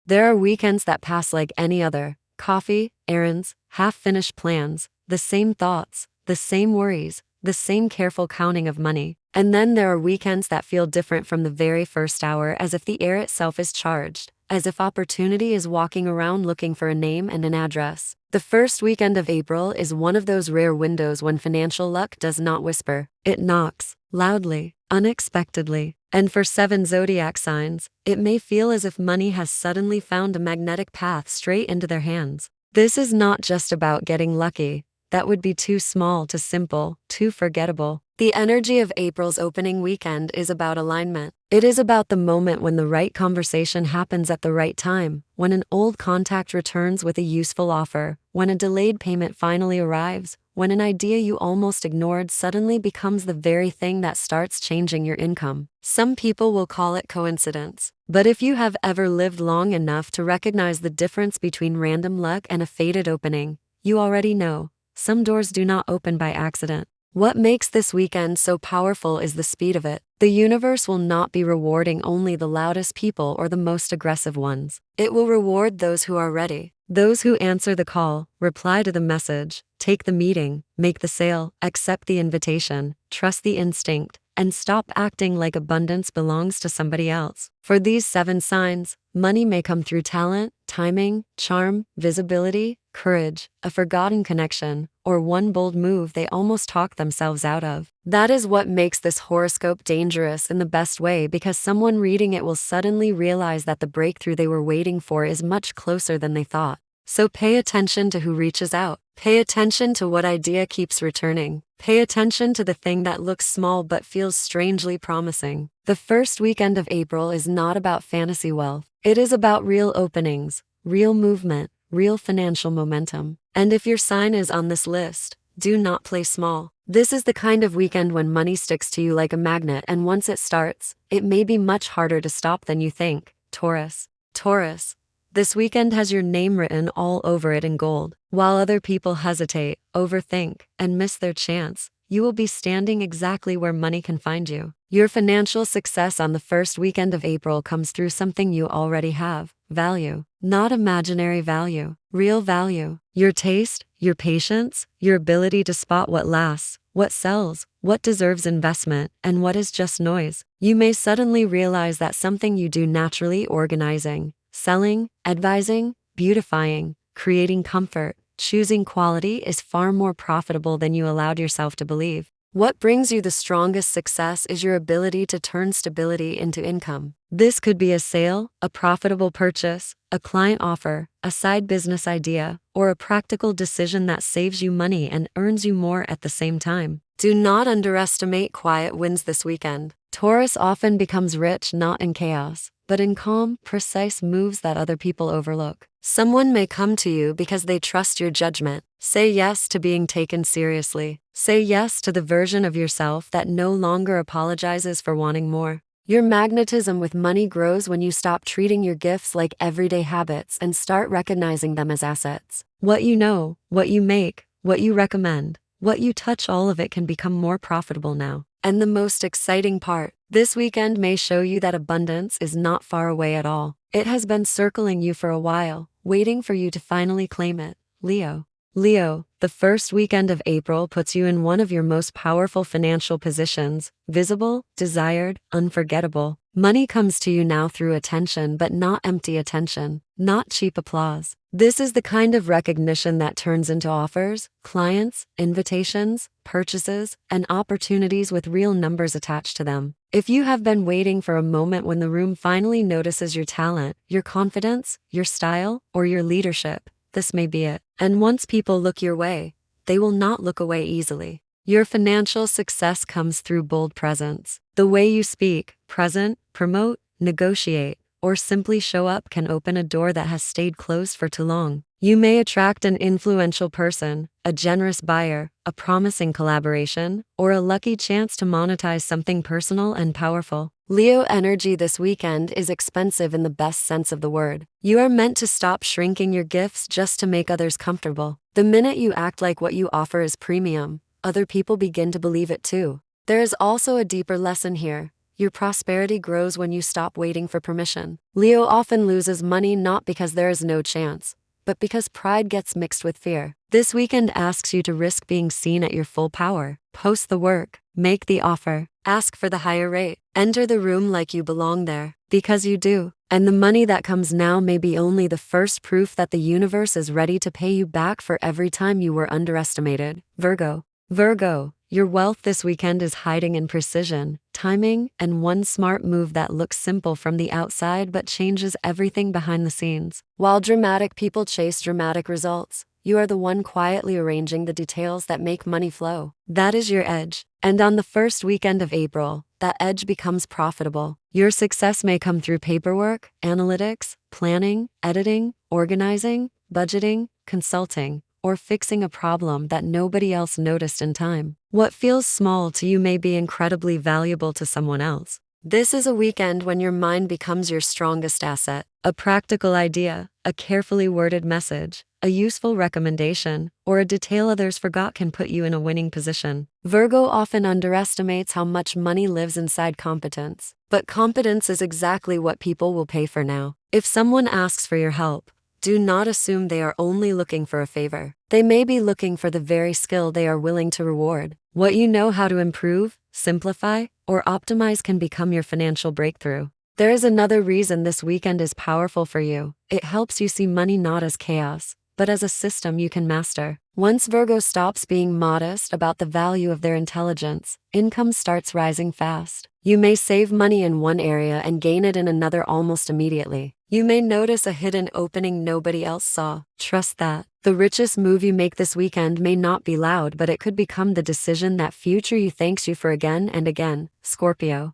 There are weekends that pass like any other. Coffee, errands, half-finished plans, the same thoughts, the same worries, the same careful counting of money. And then there are weekends that feel different from the very first hour, as if the air itself is charged, as if opportunity is walking around looking for a name and an address. The first weekend of April is one of those rare windows when financial luck does not whisper. It knocks, loudly, unexpectedly. And for 7 zodiac signs, it may feel as if money has suddenly found a magnetic path straight into their hands. This is not just about getting lucky. That would be too small, too simple, too forgettable. The energy of April's opening weekend is about alignment. It is about the moment when the right conversation happens at the right time, when an old contact returns with a useful offer, when a delayed payment finally arrives, when an idea you almost ignored suddenly becomes the very thing that starts changing your income. Some people will call it coincidence. But if you have ever lived long enough to recognize the difference between random luck and a fated opening, you already know. Some doors do not open by accident. What makes this weekend so powerful is the speed of it. The universe will not be rewarding only the loudest people or the most aggressive ones. It will reward those who are ready. Those who answer the call, reply to the message, take the meeting, make the sale, accept the invitation, trust the instinct, and stop acting like abundance belongs to somebody else. For these 7 signs, money may come through talent, timing, charm, visibility, courage, a forgotten connection, or one bold move they almost talk themselves out of. That is what makes this horoscope dangerous in the best way, because someone reading it will suddenly realize that the breakthrough they were waiting for is much closer than they thought. So pay attention to who reaches out. Pay attention to what idea keeps returning. Pay attention to the thing that looks small but feels strangely promising. The first weekend of April is not about fantasy wealth. It is about real openings, real movement, real financial momentum. And if your sign is on this list, do not play small. This is the kind of weekend when money sticks to you like a magnet, and once it starts, it may be much harder to stop than you think. Taurus. Taurus. This weekend has your name written all over it in gold. While other people hesitate, overthink, and miss their chance, you will be standing exactly where money can find you. Your financial success on the first weekend of April comes through something you already have: value. Not imaginary value, real value. Your taste, your patience, your ability to spot what lasts, what sells, what deserves investment, and what is just noise. You may suddenly realize that something you do naturally, organizing, selling, advising, beautifying, creating comfort, choosing quality, is far more profitable than you allowed yourself to believe. What brings you the strongest success is your ability to turn stability into income. This could be a sale, a profitable purchase, a client offer, a side business idea, or a practical decision that saves you money and earns you more at the same time. Do not underestimate quiet wins this weekend. Taurus often becomes rich not in chaos, but in calm, precise moves that other people overlook. Someone may come to you because they trust your judgment. Say yes to being taken seriously. Say yes to the version of yourself that no longer apologizes for wanting more. Your magnetism with money grows when you stop treating your gifts like everyday habits and start recognizing them as assets. What you know, what you make, what you recommend, what you touch, all of it can become more profitable now. And the most exciting part, this weekend may show you that abundance is not far away at all. It has been circling you for a while, waiting for you to finally claim it. Leo. Leo, the first weekend of April puts you in one of your most powerful financial positions: visible, desired, unforgettable. Money comes to you now through attention, but not empty attention, not cheap applause. This is the kind of recognition that turns into offers, clients, invitations, purchases, and opportunities with real numbers attached to them. If you have been waiting for a moment when the room finally notices your talent, your confidence, your style, or your leadership, this may be it. And once people look your way, they will not look away easily. Your financial success comes through bold presence. The way you speak, present, promote, negotiate, or simply show up can open a door that has stayed closed for too long. You may attract an influential person, a generous buyer, a promising collaboration, or a lucky chance to monetize something personal and powerful. Leo energy this weekend is expensive in the best sense of the word. You are meant to stop shrinking your gifts just to make others comfortable. The minute you act like what you offer is premium, other people begin to believe it too. There is also a deeper lesson here. Your prosperity grows when you stop waiting for permission. Leo often loses money not because there is no chance, but because pride gets mixed with fear. This weekend asks you to risk being seen at your full power. Post the work, make the offer, ask for the higher rate, enter the room like you belong there, because you do. And the money that comes now may be only the first proof that the universe is ready to pay you back for every time you were underestimated. Virgo, your wealth this weekend is hiding in precision, timing, and one smart move that looks simple from the outside but changes everything behind the scenes. While dramatic people chase dramatic results, you are the one quietly arranging the details that make money flow. That is your edge. And on the first weekend of April, that edge becomes profitable. Your success may come through paperwork, analytics, planning, editing, organizing, budgeting, consulting, or fixing a problem that nobody else noticed in time. What feels small to you may be incredibly valuable to someone else. This is a weekend when your mind becomes your strongest asset. A practical idea, a carefully worded message, a useful recommendation, or a detail others forgot can put you in a winning position. Virgo often underestimates how much money lives inside competence. But competence is exactly what people will pay for now. If someone asks for your help, do not assume they are only looking for a favor. They may be looking for the very skill they are willing to reward. What you know how to improve, simplify, or optimize can become your financial breakthrough. There is another reason this weekend is powerful for you. It helps you see money not as chaos, but as a system you can master. Once Virgo stops being modest about the value of their intelligence, income starts rising fast. You may save money in one area and gain it in another almost immediately. You may notice a hidden opening nobody else saw. Trust that. The richest move you make this weekend may not be loud, but it could become the decision that future you thanks you for again and again. Scorpio,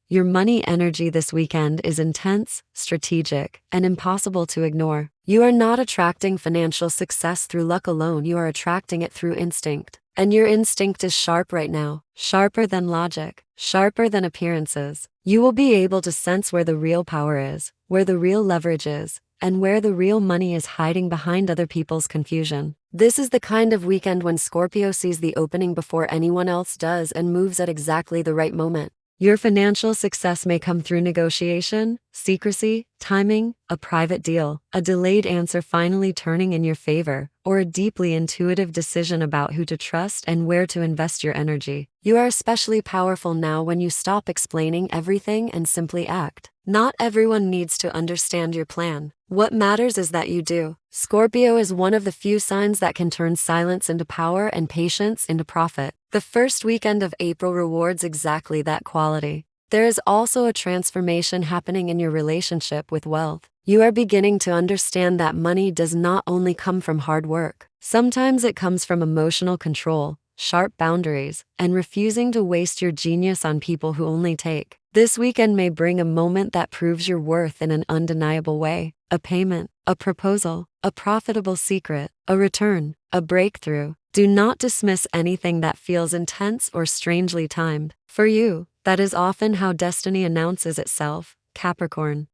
your money energy this weekend is intense, strategic, and impossible to ignore. You are not attracting financial success through luck alone, you are attracting it through instinct. And your instinct is sharp right now, sharper than logic, sharper than appearances. You will be able to sense where the real power is, where the real leverage is, and where the real money is hiding behind other people's confusion. This is the kind of weekend when Scorpio sees the opening before anyone else does and moves at exactly the right moment. Your financial success may come through negotiation, secrecy, timing, a private deal, a delayed answer finally turning in your favor, or a deeply intuitive decision about who to trust and where to invest your energy. You are especially powerful now when you stop explaining everything and simply act. Not everyone needs to understand your plan. What matters is that you do. Scorpio is one of the few signs that can turn silence into power and patience into profit. The first weekend of April rewards exactly that quality. There is also a transformation happening in your relationship with wealth. You are beginning to understand that money does not only come from hard work. Sometimes it comes from emotional control, sharp boundaries, and refusing to waste your genius on people who only take. This weekend may bring a moment that proves your worth in an undeniable way. A payment, a proposal, a profitable secret, a return, a breakthrough. Do not dismiss anything that feels intense or strangely timed. For you, that is often how destiny announces itself. Capricorn,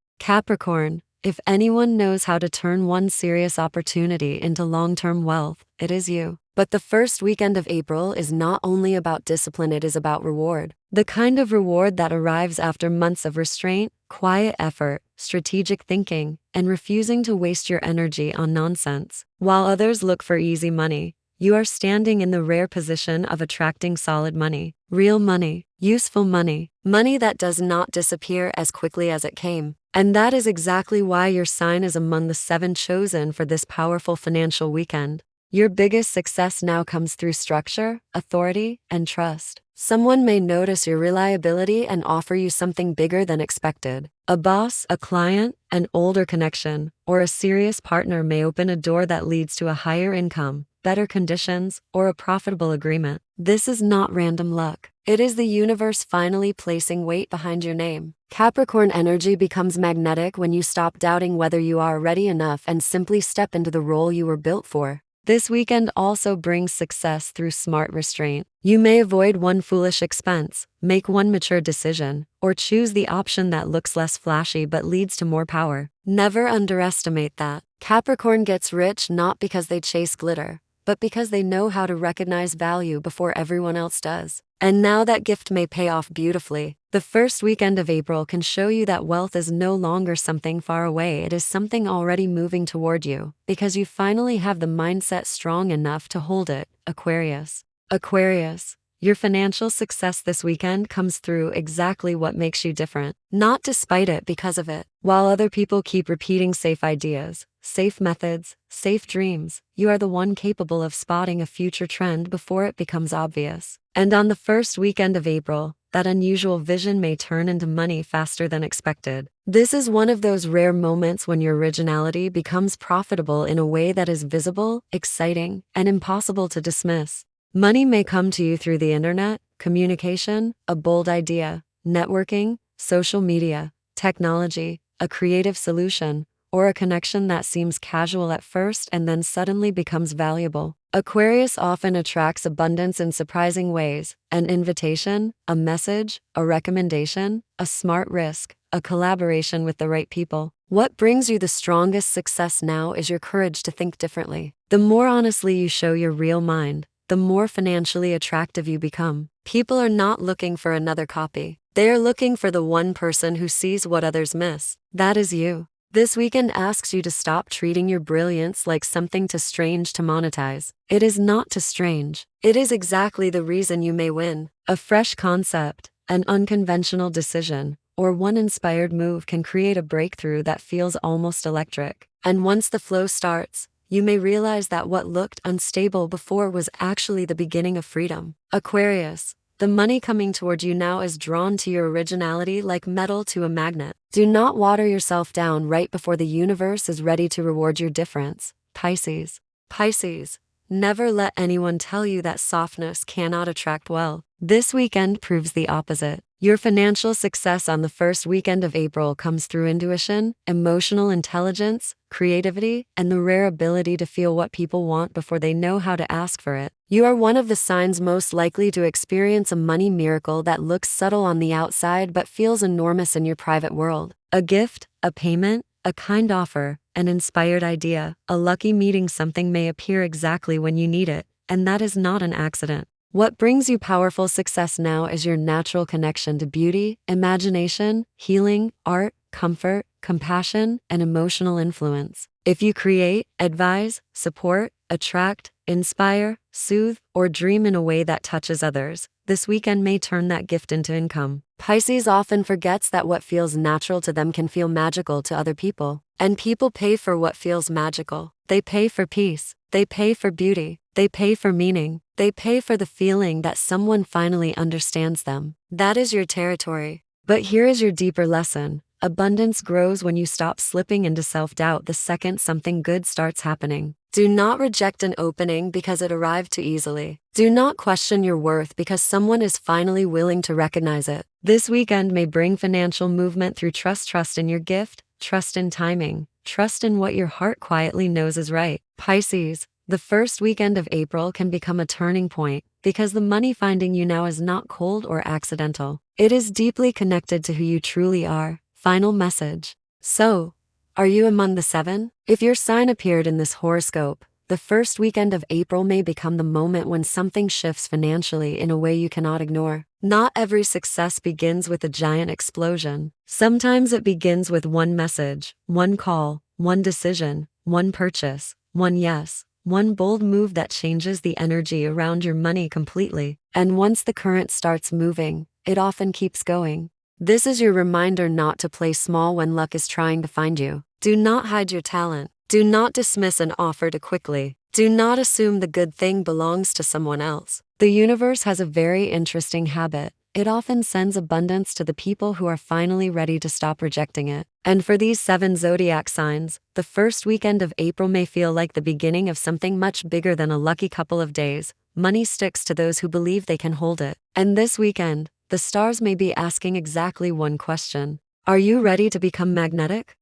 if anyone knows how to turn one serious opportunity into long-term wealth, it is you. But the first weekend of April is not only about discipline, it is about reward. The kind of reward that arrives after months of restraint, quiet effort, strategic thinking, and refusing to waste your energy on nonsense. While others look for easy money, you are standing in the rare position of attracting solid money, real money, useful money, money that does not disappear as quickly as it came. And that is exactly why your sign is among the 7 chosen for this powerful financial weekend. Your biggest success now comes through structure, authority, and trust. Someone may notice your reliability and offer you something bigger than expected. A boss, a client, an older connection, or a serious partner may open a door that leads to a higher income, better conditions, or a profitable agreement. This is not random luck. It is the universe finally placing weight behind your name. Capricorn energy becomes magnetic when you stop doubting whether you are ready enough and simply step into the role you were built for. This weekend also brings success through smart restraint. You may avoid one foolish expense, make one mature decision, or choose the option that looks less flashy but leads to more power. Never underestimate that. Capricorn gets rich not because they chase glitter, but because they know how to recognize value before everyone else does. And now that gift may pay off beautifully. The first weekend of April can show you that wealth is no longer something far away, it is something already moving toward you, because you finally have the mindset strong enough to hold it. Aquarius. Aquarius. Your financial success this weekend comes through exactly what makes you different, not despite it, because of it. While other people keep repeating safe ideas, safe methods, safe dreams, you are the one capable of spotting a future trend before it becomes obvious. And on the first weekend of April, that unusual vision may turn into money faster than expected. This is one of those rare moments when your originality becomes profitable in a way that is visible, exciting, and impossible to dismiss. Money may come to you through the internet, communication, a bold idea, networking, social media, technology, a creative solution, or a connection that seems casual at first and then suddenly becomes valuable. Aquarius often attracts abundance in surprising ways: an invitation, a message, a recommendation, a smart risk, a collaboration with the right people. What brings you the strongest success now is your courage to think differently. The more honestly you show your real mind, the more financially attractive you become. People are not looking for another copy. They are looking for the one person who sees what others miss. That is you. This weekend asks you to stop treating your brilliance like something too strange to monetize. It is not too strange. It is exactly the reason you may win. A fresh concept, an unconventional decision, or one inspired move can create a breakthrough that feels almost electric. And once the flow starts, you may realize that what looked unstable before was actually the beginning of freedom. Aquarius. The money coming toward you now is drawn to your originality like metal to a magnet. Do not water yourself down right before the universe is ready to reward your difference. Pisces. Pisces. Never let anyone tell you that softness cannot attract wealth. This weekend proves the opposite. Your financial success on the first weekend of April comes through intuition, emotional intelligence, creativity, and the rare ability to feel what people want before they know how to ask for it. You are one of the signs most likely to experience a money miracle that looks subtle on the outside but feels enormous in your private world. A gift, a payment, a kind offer, an inspired idea, a lucky meeting, something may appear exactly when you need it, and that is not an accident. What brings you powerful success now is your natural connection to beauty, imagination, healing, art, comfort, compassion, and emotional influence. If you create, advise, support, attract, inspire, soothe, or dream in a way that touches others, this weekend may turn that gift into income. Pisces often forgets that what feels natural to them can feel magical to other people. And people pay for what feels magical. They pay for peace. They pay for beauty. They pay for meaning. They pay for the feeling that someone finally understands them. That is your territory. But here is your deeper lesson. Abundance grows when you stop slipping into self-doubt the second something good starts happening. Do not reject an opening because it arrived too easily. Do not question your worth because someone is finally willing to recognize it. This weekend may bring financial movement through trust. Trust in your gift, trust in timing, trust in what your heart quietly knows is right. Pisces. The first weekend of April can become a turning point because the money finding you now is not cold or accidental. It is deeply connected to who you truly are. Final message. So, are you among the 7? If your sign appeared in this horoscope, the first weekend of April may become the moment when something shifts financially in a way you cannot ignore. Not every success begins with a giant explosion. Sometimes it begins with one message, one call, one decision, one purchase, one yes. One bold move that changes the energy around your money completely. And once the current starts moving, it often keeps going. This is your reminder not to play small when luck is trying to find you. Do not hide your talent. Do not dismiss an offer too quickly. Do not assume the good thing belongs to someone else. The universe has a very interesting habit. It often sends abundance to the people who are finally ready to stop rejecting it. And for these 7 zodiac signs, the first weekend of April may feel like the beginning of something much bigger than a lucky couple of days. Money sticks to those who believe they can hold it. And this weekend, the stars may be asking exactly one question. Are you ready to become magnetic?